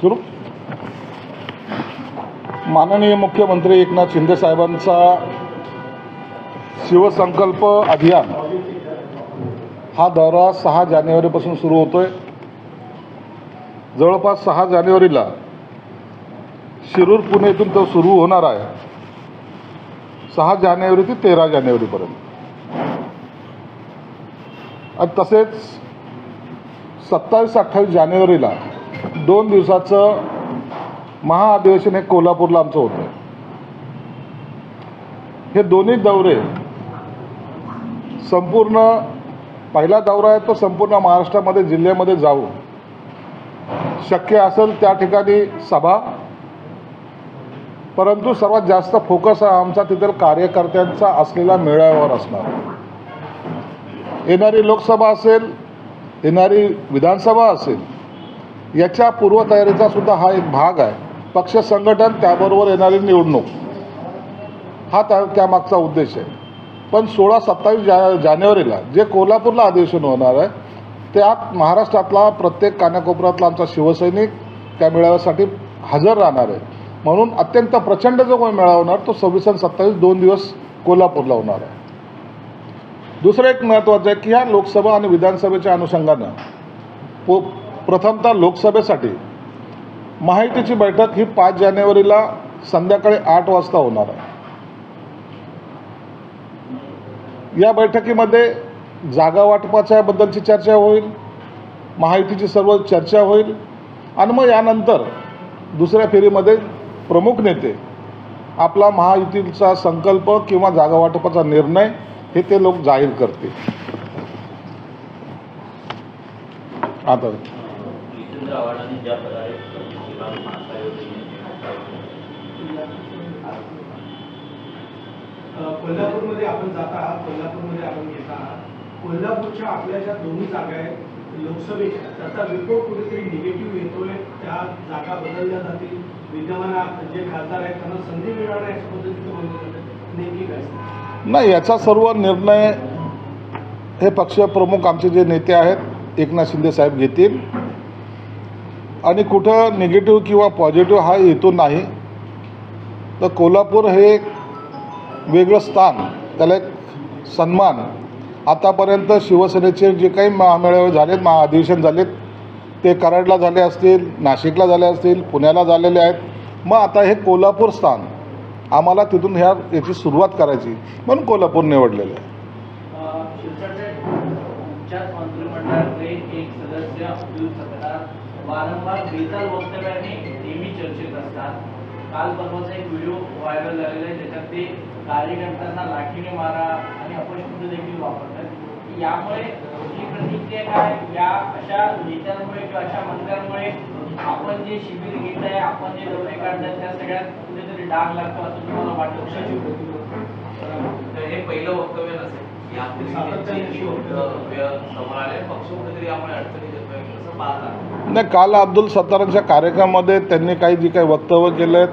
सुरू. माननीय मुख्यमंत्री एकनाथ शिंदे साहेबांचा शिवसंकल्प अभियान हा दौरा 6 जानेवारीपासून सुरू होतोय. जवळपास 6 जानेवारीला शिरूर पुणे येथून तो सुरू होणार आहे. 6 जानेवारी ते 13 जानेवारीपर्यंत. आणि तसेच 27-28 जानेवारीला 2 दिवसाचं महाअधिवेशन हे कोल्हापूरला आमचं होतं. हे दोन्ही दौरे संपूर्ण, पहिला दौरा आहे तो संपूर्ण महाराष्ट्रामध्ये जिल्ह्यामध्ये जाऊन शक्य असेल त्या ठिकाणी सभा, परंतु सर्वात जास्त फोकस हा आमचा तिथील कार्यकर्त्यांचा असलेला मेळाव्यावर असणार. येणारी लोकसभा असेल, येणारी विधानसभा असेल, याच्या पूर्वतयारीचा सुद्धा हा एक भाग आहे. पक्ष संघटन, त्याबरोबर येणारी निवडणूक हा त्यामागचा उद्देश आहे. पण 16-27 जानेवारीला जे कोल्हापूरला अधिवेशन होणार आहे त्यात महाराष्ट्रातला प्रत्येक कानाकोपऱ्यातला आमचा शिवसैनिक त्या मेळाव्यासाठी हजर राहणार आहे. म्हणून अत्यंत प्रचंड जो काही मेळावा होणार तो 26 आणि 27 2 दिवस कोल्हापूरला होणार आहे. दुसरं एक महत्त्वाचं आहे की ह्या लोकसभा आणि विधानसभेच्या अनुषंगानं प्रथमतः लोकसभेसाठी महायुतीची बैठक ही 5 जानेवारीला संध्याकाळी 8 वाजता होणार आहे. या बैठकीमध्ये जागा वाटपाच्या बद्दलची चर्चा होईल, महायुतीची सर्व चर्चा होईल आणि मग यानंतर दुसऱ्या फेरीमध्ये प्रमुख नेते आपला महायुतीचा संकल्प किंवा जागा वाटपाचा निर्णय हे ते लोक जाहीर करतील. आता कोल्हापूरमध्ये आपण जात आहात, कोल्हापूरमध्ये आपण येत आहात. कोल्हापूरच्या आपल्या ज्या दोन्ही जागा आहेत लोकसभेच्या, त्याचा रिपोर्ट कुठेतरी निगेटिव्ह येतोय. त्या जागा बदलल्या जातील, विद्यमान जे खासदार आहेत त्यांना संधी मिळणार नाही अशा पद्धतीचं म्हणलं जातं. नेमकी काय? नाही, याचा सर्व निर्णय हे पक्षप्रमुख आमचे जे नेते आहेत एकनाथ शिंदे साहेब घेतील. आणि कुठं निगेटिव्ह किंवा पॉझिटिव्ह हा हेतू नाही. तर कोल्हापूर हे एक वेगळं स्थान, त्याला एक सन्मान. आतापर्यंत शिवसेनेचे जे काही महामेळावे झालेत, महाअधिवेशन झालेत, ते कराडला झाले असतील, नाशिकला झाले असतील, पुण्याला झालेले आहेत. मग आता हे कोल्हापूर स्थान आम्हाला तिथून याची सुरुवात करायची म्हणून कोल्हापूर निवडलेलं आहे. मंत्रिमंडळातले एक सदस्य अब्दुल सत्तार वारंवार बेताल वक्तव्याने नेहमी चर्चेत असतात. काल परवाचा एक व्हिडिओ व्हायरल झालेला आहे, त्याच्यात ते कार्यकर्त्यांना लाठीने मारा आणि अपशब्द देखील वापरतात. यामुळे ही प्रतिक्रिया काय? या अशा नेत्यांमुळे किंवा अशा मंत्र्यांमुळे आपण जे शिबिर घेत आहे, आपण जे दौरे काढतात त्या सगळ्यात कुठेतरी डाग लागतो असं तुम्हाला वाटतं? हे पहिलं वक्तव्य नसेल. नाही, काल अब्दुल सत्तारांच्या कार्यक्रमामध्ये त्यांनी जी काही वक्तव्य केले आहेत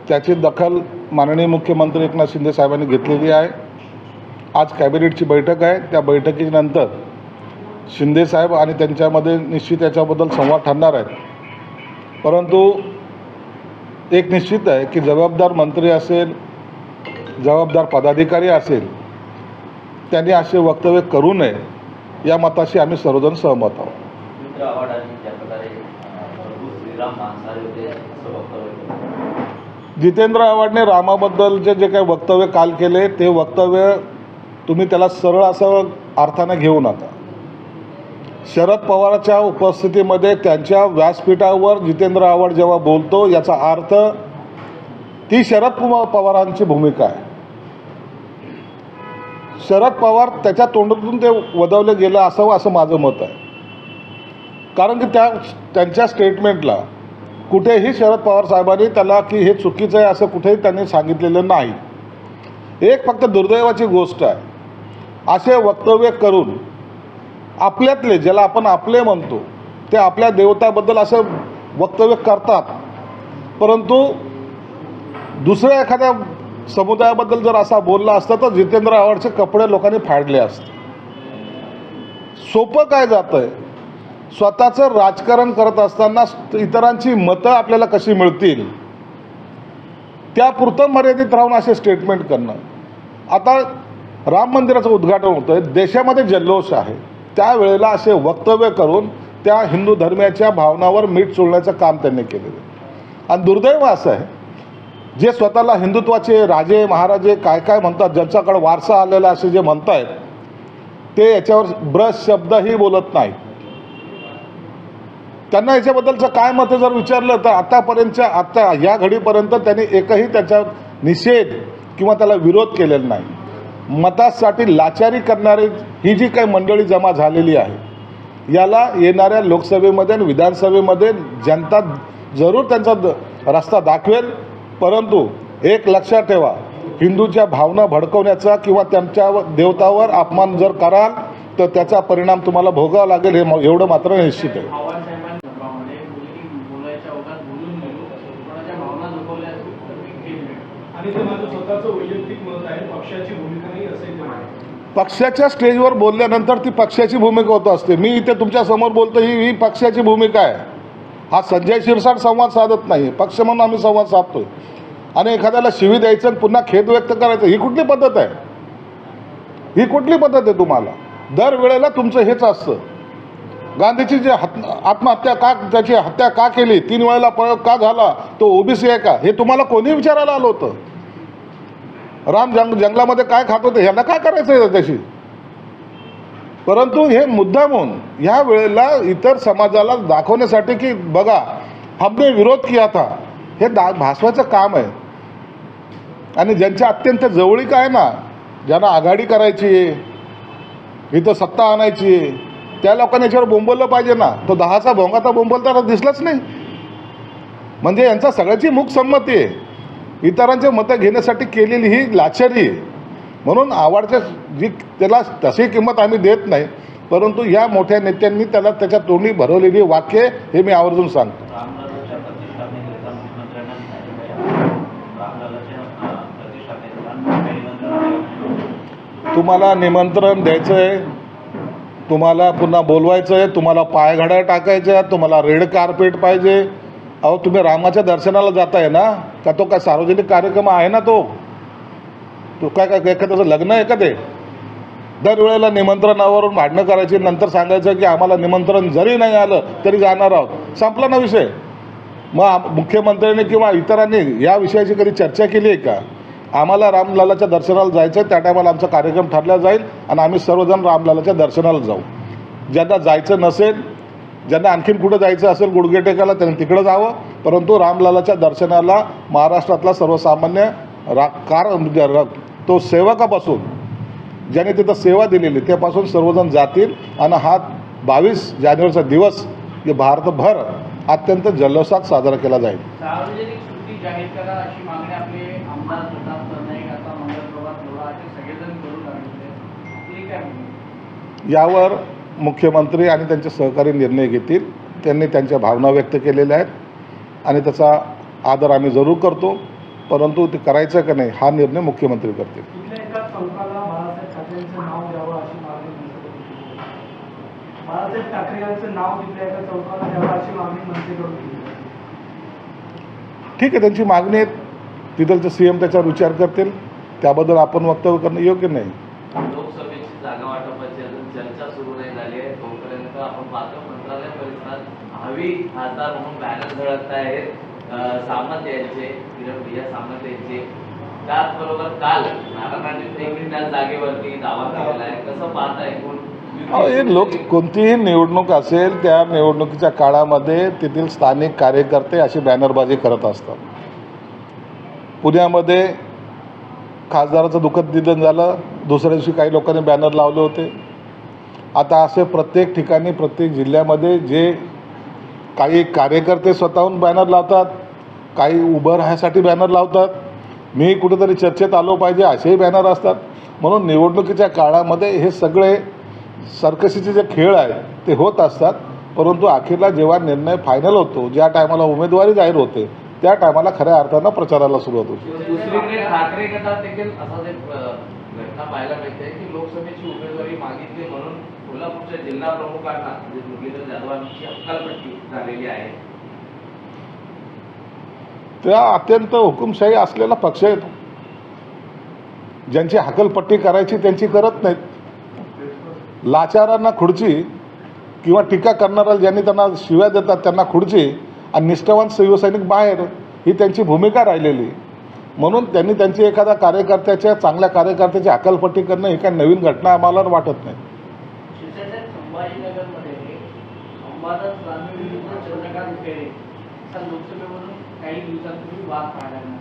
त्याची दखल माननीय मुख्यमंत्री एकनाथ शिंदे साहेबांनी घेतलेली आहे. आज कॅबिनेटची बैठक आहे. त्या बैठकीनंतर शिंदे साहेब आणि त्यांच्यामध्ये निश्चित याच्याबद्दल संवाद ठरणार आहेत. परंतु एक निश्चित आहे की जबाबदार मंत्री असेल, जबाबदार पदाधिकारी असेल, त्यांनी असे वक्तव्य करू नये या मताशी आम्ही सर्वजण सहमत आहोत. जितेंद्र आव्हाडने रामाबद्दलचे जे काही वक्तव्य काल केले ते वक्तव्य तुम्ही त्याला सरळ असं अर्थाने घेऊ नका. शरद पवारांच्या उपस्थितीमध्ये त्यांच्या व्यासपीठावर जितेंद्र आव्हाड जेव्हा बोलतो याचा अर्थ ती शरद पवारांची भूमिका आहे. शरद पवार त्याच्या तोंडातून ते वदवले गेलं असावं असं माझं मत आहे. कारण की त्यांच्या स्टेटमेंटला कुठेही शरद पवार साहेबांनी त्याला की हे चुकीचं आहे असं कुठेही त्यांनी सांगितलेलं नाही. एक फक्त दुर्दैवाची गोष्ट आहे, असे वक्तव्य करून आपल्यातले, ज्याला आपण आपले म्हणतो, ते आपल्या देवताबद्दल असं वक्तव्य करतात, परंतु दुसऱ्या एखाद्या समुदायाबद्दल जर असा बोलला असता तर जितेंद्र आव्हाडचे कपडे लोकांनी फाडले असते. सोपं काय जातं आहे, स्वतःचं राजकारण करत असताना इतरांची मतं आपल्याला कशी मिळतील त्यापुरतं मर्यादित राहून असे स्टेटमेंट करणं. आता राम मंदिराचं उद्घाटन होतं आहे, देशामध्ये जल्लोष आहे, त्यावेळेला असे वक्तव्य करून त्या हिंदू धर्माच्या भावनावर मीठ चोळण्याचं काम त्यांनी केलेलं आहे. आणि दुर्दैव असं आहे, जे स्वतःला हिंदुत्वाचे राजे महाराजे काय काय म्हणतात, ज्यांच्याकडे वारसा आलेला असे जे म्हणतायत, ते याच्यावर ब्रश शब्दही बोलत नाही. त्यांना याच्याबद्दलचं काय मत जर विचारलं तर आता या घडीपर्यंत त्यांनी एकही त्याचा निषेध किंवा त्याला विरोध केलेला नाही. मतासाठी लाचारी करणारी ही जी काही मंडळी जमा झालेली आहे, याला येणाऱ्या लोकसभेमध्ये आणि विधानसभेमध्ये जनता जरूर त्यांचा रस्ता दाखवेल. परंतु एक लक्षात ठेवा, हिंदूच्या भावना भडकवण्याचा किंवा त्यांच्या देवतावर अपमान जर कराल तर त्याचा परिणाम तुम्हाला भोगावा लागेल, हे एवढं मात्र निश्चित आहे. आव्हाड साहेबांनी सभामध्ये बोलायच्या ओघात बोलून गेलो, कोणाच्या भावना दुखवल्या असतील तर मी केली. आणि ते माझं स्वतःचं वैयक्तिक मत आहे, पक्षाची भूमिका नाही असंही ते म्हणाले. पक्षाच्या स्टेजवर बोलल्यानंतर ती पक्षाची भूमिका होत असते. मी इथे तुमच्यासमोर बोलतो, ही पक्षाची भूमिका आहे. हा संजय शिरसाट संवाद साधत नाही, पक्ष म्हणून आम्ही संवाद साधतोय. आणि एखाद्याला शिवी द्यायचं आणि पुन्हा खेद व्यक्त करायचं, ही कुठली पद्धत आहे? ही कुठली पद्धत आहे तुम्हाला? दरवेळेला तुमचं हेच असतं. गांधीची जे आत्महत्या का, त्याची हत्या का केली, 3 वेळेला प्रयोग का झाला, तो ओबीसी आहे का, हे तुम्हाला कोणी विचारायला आलं होतं? राम जंगलामध्ये काय खात होते, ह्यांना काय करायचं आहे त्याशी? परंतु हे मुद्दामून ह्या वेळेला इतर समाजाला दाखवण्यासाठी की बघा हमने विरोध किया था, हे भासवायचं काम आहे. आणि ज्यांच्या अत्यंत जवळीक आहे ना, ज्यांना आघाडी करायची आहे, इथं सत्ता आणायची आहे, त्या लोकांनी याच्यावर बोंबवलं पाहिजे ना. तो 10चा भोंगा तर बोंबलताना दिसलाच नाही. म्हणजे यांचा सगळ्याची मूक संमती आहे, इतरांचे मतं घेण्यासाठी केलेली ही लाचारी आहे. म्हणून आव्हाडच्या जी त्याला तशी किंमत आम्ही देत नाही, परंतु या मोठ्या नेत्यांनी त्याला त्याच्या तोंडी भरवलेली वाक्ये हे मी आवर्जून सांगतो. रामलल्लाच्या प्रतिष्ठापनेकरिता मुख्यमंत्र्यांना तुम्हाला निमंत्रण द्यायचं आहे, तुम्हाला पुन्हा बोलवायचं आहे, तुम्हाला पायघड्या टाकायच्या आहेत, तुम्हाला रेड कार्पेट पाहिजे. अहो तुम्ही रामाच्या दर्शनाला जाताय ना, का तो काय सार्वजनिक कार्यक्रम आहे ना? तो काय एखाद्याचं लग्न आहे का ते? दरवेळेला निमंत्रणावरून भांडणं करायची, नंतर सांगायचं की आम्हाला निमंत्रण जरी नाही आलं तरी जाणार आहोत. संपला ना विषय. मग मुख्यमंत्र्यांनी किंवा इतरांनी या विषयाची कधी चर्चा केली आहे का? आम्हाला रामलल्लाच्या दर्शनाला जायचं आहे, त्या टायमाला आमचा कार्यक्रम ठरला जाईल आणि आम्ही सर्वजण रामलल्लाच्या दर्शनाला जाऊ. ज्यांना जायचं नसेल, ज्यांना आणखीन कुठं जायचं असेल गुडघे टेकायला, त्यांनी तिकडं जावं. परंतु रामलल्लाच्या दर्शनाला महाराष्ट्रातला सर्वसामान्य तो सेवकापासून ज्याने तिथं सेवा दिलेली त्यापासून सर्वजण जातील. आणि हा 22 जानेवारीचा दिवस हे भारतभर अत्यंत जल्लोषात साजरा केला जाईल. सार्वजनिक सुट्टी जाहीर करा अशी मागणी आपले आमदार प्रताप सरनाईक, आता मंगलप्रभात लोढा असे सगळेजण करू लागले. आपली काय म्हणणं? यावर मुख्यमंत्री आणि त्यांचे सहकारी निर्णय घेतील. त्यांनी त्यांच्या भावना व्यक्त केलेल्या आहेत आणि त्याचा आदर आम्ही जरूर करतो. परंतु ते करायचं का नाही हा निर्णय मुख्यमंत्री करतील. कुठल्या एका चौकाला बाळासाहेब ठाकरेंचं नाव द्यावं अशी मागणी बाळासाहेब ठाकरे यांचं नाव तिथल्या एका चौकाला द्यावं अशी मागणी मनसेकडून केली. ठीक आहे, त्यांची मागणी आहे, तिथलचे CM त्याच्यावर विचार करतील. त्याबद्दल आपण वक्तव्य करणं योग्य नाही. लोकसभेची जागा वाटपाची अजून चर्चा सुरू नाही झाली आहे, तोपर्यंत आपण पाहतो मंत्रालय परिसरात हवी खासदार म्हणून बॅनर झळकत आहेत सामंत यांचे, प्रिया सामंत यांचे. त्याचबरोबर काल नारायण देखील त्या जागेवरती दावा केलेला आहे. कसं पाहताय? लोक कोणतीही निवडणूक असेल त्या निवडणुकीच्या काळामध्ये तेथील स्थानिक कार्यकर्ते अशी बॅनरबाजी करत असतात. पुण्यामध्ये खासदाराचं दुःखद निधन झालं, दुसऱ्या दिवशी काही लोकांनी बॅनर लावले होते. आता असे प्रत्येक ठिकाणी प्रत्येक जिल्ह्यामध्ये जे काही कार्यकर्ते स्वतःहून बॅनर लावतात, काही उभं राहण्यासाठी बॅनर लावतात, मी कुठेतरी चर्चेत आलो पाहिजे असेही बॅनर असतात. म्हणून निवडणुकीच्या काळामध्ये हे सगळे सर्कशीचे जे खेळ आहेत ते होत असतात. परंतु अखेरला जेव्हा निर्णय फायनल होतो, ज्या टायमाला उमेदवारी जाहीर होते, त्या टायमाला खऱ्या अर्थानं प्रचाराला सुरुवात होती. दुसरीकडे ठाकरे गटात देखील असाच एक घटना पाहायला मिळते की लोकसभेची उमेदवारी मागितली म्हणून कोल्हापूरच्या जिल्हा प्रमुखांना म्हणजे मुरलीधर जाधवांची हक्कालपट्टी झालेली आहे. त्या अत्यंत हुकुमशाही असलेला पक्ष आहे. ज्यांची हकलपट्टी करायची त्यांची करत नाहीत. लाचारांना खुर्ची किंवा टीका करणाऱ्या ज्यांनी त्यांना शिव्या देतात त्यांना खुर्ची आणि निष्ठावान शिवसैनिक बाहेर, ही त्यांची भूमिका राहिलेली. म्हणून त्यांनी त्यांची एखाद्या कार्यकर्त्याच्या चांगल्या कार्यकर्त्याची हकलपट्टी करणं ही काही नवीन घटना आम्हाला वाटत नाही. शिवसेनेत संभाजीनगरमध्ये अंबादास दानवे विरुद्ध चंद्रकांत खैरे असा लोकसभेवरून काही दिवसांपूर्वी वाद पाहायला मिळाला.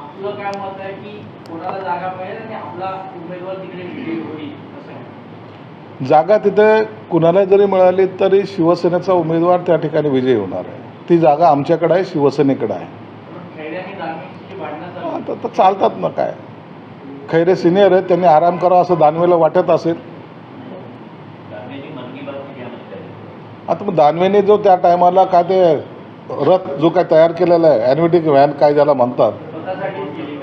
आपलं काय मत आहे की कोणाला जागा मिळेल आणि आपला उमेदवार तिकडे विजयी होईल असं आहे? जागा तिथे कुणाला जरी मिळाली तरी शिवसेनेचा उमेदवार त्या ठिकाणी विजयी होणार आहे. ती जागा आमच्याकडे आहे, शिवसेनेकडे आहे. खैरे आणि दानवेची भांडणं चालू आहेत. आता तर चालतात ना काय. खैरे सिनियर आहेत, त्यांनी आराम करावा असं दानवेला वाटत असेल. आता मग दानवेने जो त्या टायमाला काय ते रथ जो काय तयार केलेला आहे, ॲन्व्हेटिक व्हॅन काय ज्याला म्हणतात,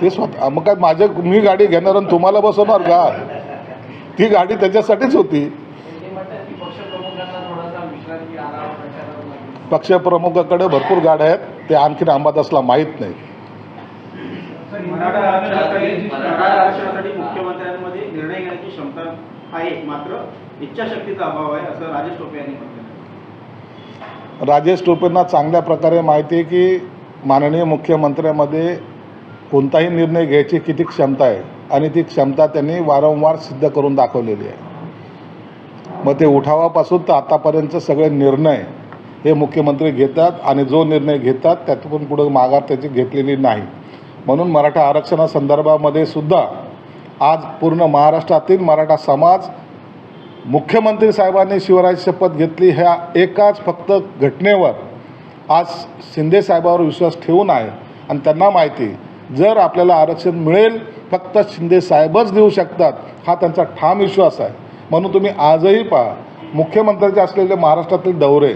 ते स्वतः मग काय मी गाडी घेणार आणि तुम्हाला बसवणार का? ती गाडी त्याच्यासाठीच होती. ते म्हणतात की पक्षप्रमुखांना थोडासा विश्रांती आराम प्रचारावर लागेल. पक्षप्रमुखाकडे भरपूर गाड्या आहेत, ते आणखीन अंबादासला माहीत नाही. मराठा आरक्षणासाठी मुख्यमंत्र्यांमध्ये निर्णय घेण्याची क्षमता आहे, मात्र इच्छाशक्तीचा अभाव आहे, असं राजेश टोपे यांनी म्हटलं. राजेश टोपेंना चांगल्या प्रकारे माहिती आहे की माननीय मुख्यमंत्र्यामध्ये कोणताही निर्णय घ्यायची किती क्षमता आहे आणि ती क्षमता त्यांनी वारंवार सिद्ध करून दाखवलेली आहे. मग ते उठावापासून तर आतापर्यंत सगळे निर्णय हे मुख्यमंत्री घेतात आणि जो निर्णय घेतात त्यातून पुढे माघार त्याची घेतलेली नाही. म्हणून मराठा आरक्षणासंदर्भामध्ये सुद्धा आज पूर्ण महाराष्ट्रातील मराठा समाज मुख्यमंत्री साहेबांनी शिवराज शपथ घेतली ह्या एकाच फक्त घटनेवर आज शिंदे साहेबावर विश्वास ठेवून आहे. आणि त्यांना माहिती जर आपल्याला आरक्षण मिळेल फक्त शिंदे साहेबच देऊ शकतात, हा त्यांचा ठाम विश्वास आहे. म्हणून तुम्ही आजही पहा, मुख्यमंत्र्यांचे असलेले महाराष्ट्रातील दौरे,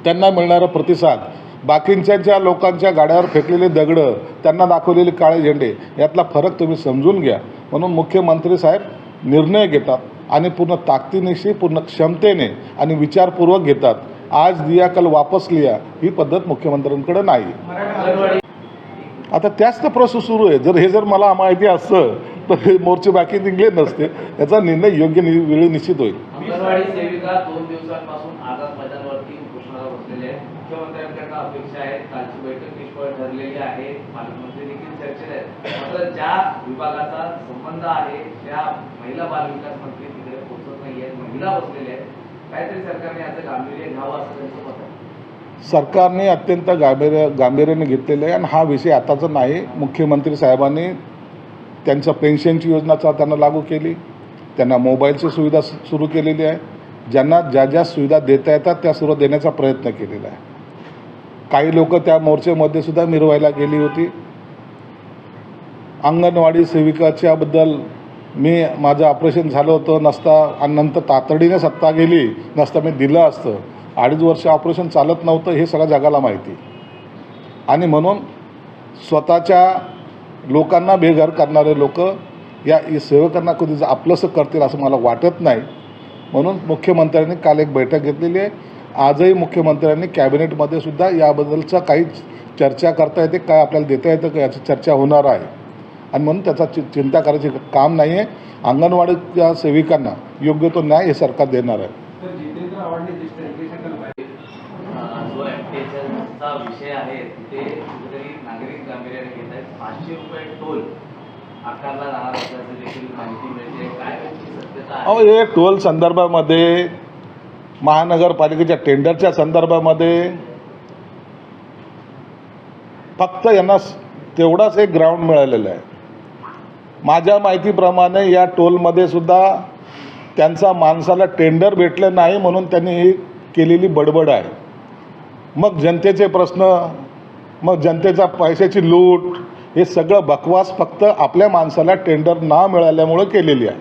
त्यांना मिळणारा प्रतिसाद, बाकींच्या लोकांच्या गाड्यावर फेकलेले दगडं, त्यांना दाखवलेले काळे झेंडे, यातला फरक तुम्ही समजून घ्या. म्हणून मुख्यमंत्री साहेब निर्णय घेतात आणि पूर्ण ताकदीनिशी, पूर्ण क्षमतेने आणि विचारपूर्वक घेतात. आज दिया कल वापस लिया ही पद्धत मुख्यमंत्र्यांकडे नाही. आता त्याच तर प्रोसेस सुरू आहे. जर हे जर मला माहिती असतं तर हे मोर्चे बाकी निघले नसते. याचा निर्णय योग्य वेळी निश्चित होईल. अंगणवाडी सेविका 2 दिवसांपासून आझाद मैदानावरती उपोषणाला बसलेले आहेत. मुख्यमंत्र्यांकडनं अपेक्षा आहेत. कालची बैठक निष्फळ ठरलेली आहे. पालकमंत्री देखील चर्चेत आहेत. मात्र ज्या विभागाचा संबंध आहे त्या महिला बालविकास मंत्री तिकडे पोहोचत नाही आहेत, महिला बसलेल्या आहेत. काहीतरी सरकारने याचं गांभीर्य घ्यावं असं त्यांचं मत आहे. सरकारने अत्यंत गांभीर्याने घेतलेलं आहे आणि हा विषय आताचा नाही. मुख्यमंत्री साहेबांनी त्यांच्या पेन्शनची योजना त्यांना लागू केली, त्यांना मोबाईलची सुविधा सुरू केलेली आहे. ज्यांना ज्या ज्या सुविधा देता येतात त्या सुरू देण्याचा प्रयत्न केलेला आहे. काही लोक त्या मोर्चेमध्ये सुद्धा मिरवायला गेली होती. अंगणवाडी सेविकाच्याबद्दल माझं ऑपरेशन झालं होतं नसता आणि नंतर तातडीने सत्ता गेली नसता मी दिलं असतं. 2.5 वर्ष ऑपरेशन चालत नव्हतं हे सगळ्या जगाला माहिती. आणि म्हणून स्वतःच्या लोकांना बेघर करणारे लोक या सेवकांना कधी आपलंसं करतील असं मला वाटत नाही. म्हणून मुख्यमंत्र्यांनी काल एक बैठक घेतलेली आहे. आजही मुख्यमंत्र्यांनी कॅबिनेटमध्ये सुद्धा याबद्दलचा काही चर्चा करता येते, काय आपल्याला देता येतं का याची चर्चा होणार आहे. आणि म्हणून त्याचा चिंता करायची काम नाही आहे. अंगणवाडी सेविकांना योग्य तो न्याय हे सरकार देणार आहे. जो एमटीएसचा विषय आहे ते कुठेतरी नागरिक गांभीर्याने घेत आहेत. 500 रुपये टोल आकारला जाणार असल्याचं देखील माहिती मिळते. काय त्याची सत्यता आहे? अहो, हे टोल संदर्भामध्ये महानगरपालिकेच्या टेंडरच्या संदर्भामध्ये फक्त यांना तेवढाच एक ग्राउंड मिळालेलं आहे. माझ्या माहितीप्रमाणे या टोलमध्ये सुद्धा त्यांचा माणसाला टेंडर भेटलं नाही म्हणून त्यांनी ही केलेली बडबड आहे. मग जनतेचे प्रश्न, मग जनतेचा पैशाची लूट, हे सगळं बकवास फक्त आपल्या माणसाला टेंडर ना मिळाल्यामुळं केलेली आहे.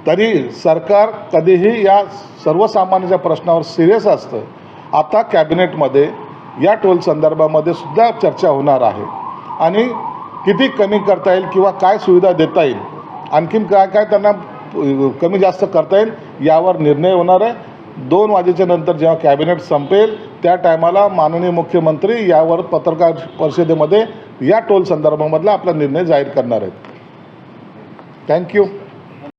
तरी सरकार कधीही या सर्वसामान्यांच्या प्रश्नावर सिरियस असतं. आता कॅबिनेटमध्ये या टोल संदर्भामध्ये सुद्धा चर्चा होणार आहे आणि किती कमी करता येईल किंवा काय सुविधा देता येईल, आणखीन काय काय त्यांना कमी जास्त करता येईल यावर निर्णय होणार आहे. 2 वाजेच्या नंतर जेव्हा कॅबिनेट संपेल त्या टायमाला माननीय मुख्यमंत्री यावर पत्रकार परिषदेमध्ये या टोल संदर्भामधला आपला निर्णय जाहीर करणार आहेत. थँक्यू.